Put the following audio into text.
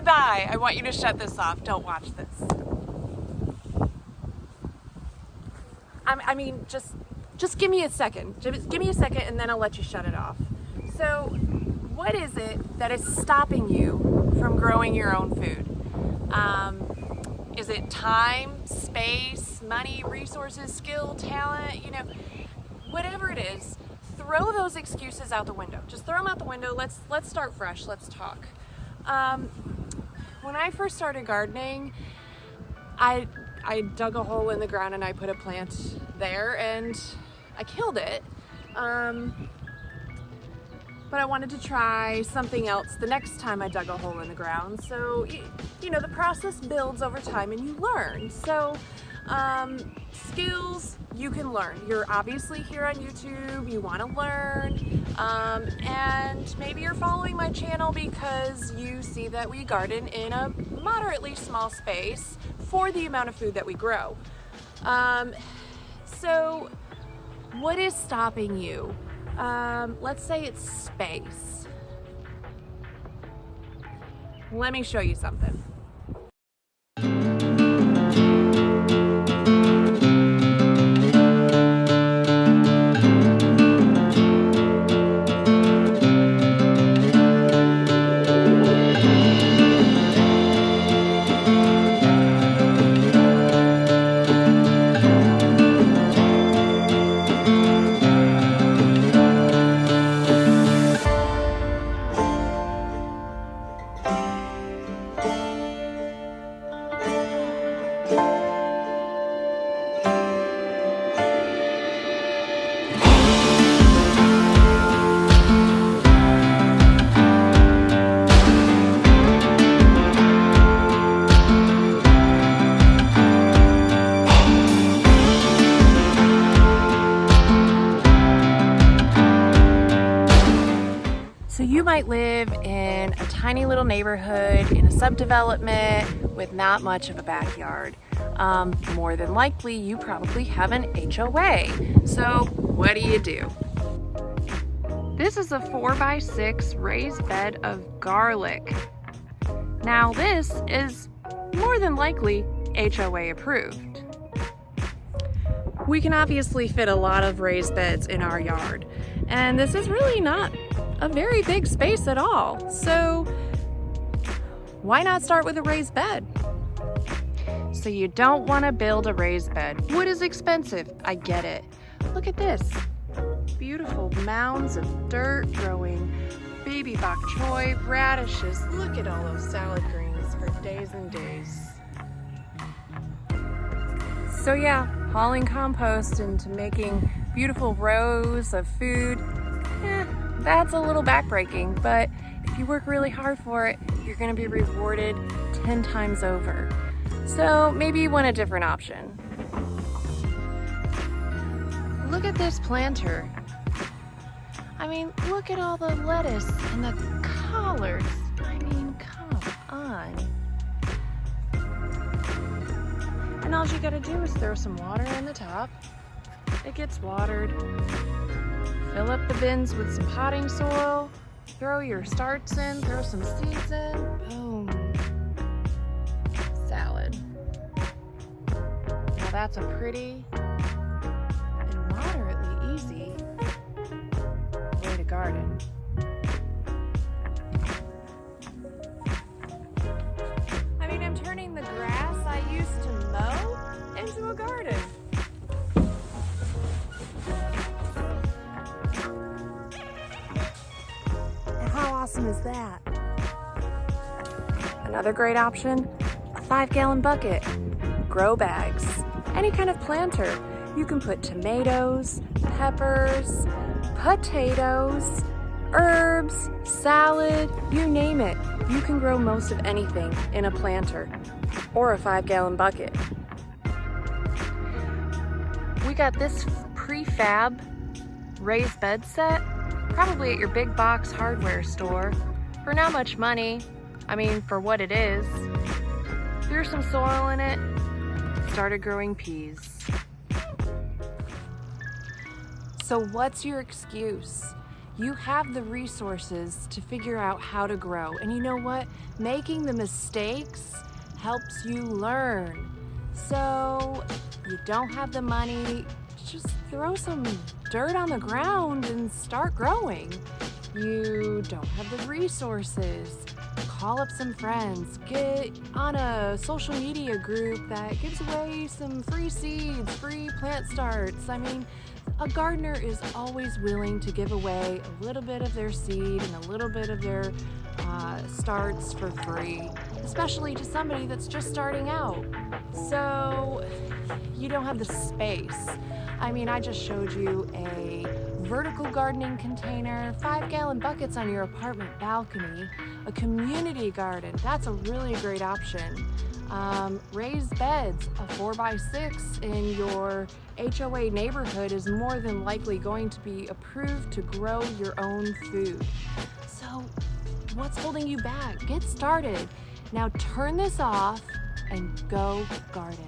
Goodbye. I want you to shut this off. Don't watch this. I mean, just give me a second. Just give me a second and then I'll let you shut it off. So, what is it that is stopping you from growing your own food? Is it time, space, money, resources, skill, talent, you know, whatever it is, throw those excuses out the window. Just throw them out the window. Let's start fresh. Let's talk. When I first started gardening, I dug a hole in the ground and I put a plant there and I killed it. But I wanted to try something else the next time I dug a hole in the ground. So, you know, the process builds over time and you learn. So, skills you can learn. You're obviously here on YouTube, you want to learn, and maybe you're following my channel because you see that we garden in a moderately small space for the amount of food that we grow. So, what is stopping you? Let's say it's space. Let me show you something. So you might live in a tiny little neighborhood in a subdevelopment with not much of a backyard. More than likely, you probably have an HOA. So what do? This is a 4x6 raised bed of garlic. Now this is more than likely HOA approved. We can obviously fit a lot of raised beds in our yard, and this is really not a very big space at all. So why not start with a raised bed? So you don't want to build a raised bed. Wood is expensive, I get it. Look at this. Beautiful mounds of dirt growing baby bok choy, radishes. Look at all those salad greens for days and days. So yeah, hauling compost into making beautiful rows of food, that's a little backbreaking, but if you work really hard for it, you're gonna be rewarded 10 times over. So maybe you want a different option. Look at this planter. I mean, look at all the lettuce and the collards. I mean, come on. And all you gotta do is throw some water in the top. It gets watered. Fill up the bins with some potting soil, throw your starts in, throw some seeds in, boom. Salad. Now that's a pretty and moderately easy way to garden. I mean, I'm turning the grass I used to mow into a garden. How awesome is that? Another great option, a 5-gallon bucket, grow bags, any kind of planter. You can put tomatoes, peppers, potatoes, herbs, salad, you name it. You can grow most of anything in a planter or a 5-gallon bucket. We got this prefab raised bed set, probably at your big box hardware store, for not much money. I mean, for what it is. Threw some soil in it, started growing peas. So what's your excuse? You have the resources to figure out how to grow. And you know what? Making the mistakes helps you learn. So you don't have the money, just throw some dirt on the ground and start growing. You don't have the resources, call up some friends, get on a social media group that gives away some free seeds, free plant starts. I mean, a gardener is always willing to give away a little bit of their seed and a little bit of their starts for free, especially to somebody that's just starting out. So you don't have the space. I mean, I just showed you a vertical gardening container, 5-gallon buckets on your apartment balcony, a community garden. That's a really great option. Raised beds, a 4x6 in your HOA neighborhood is more than likely going to be approved to grow your own food. So what's holding you back? Get started. Now turn this off and go garden.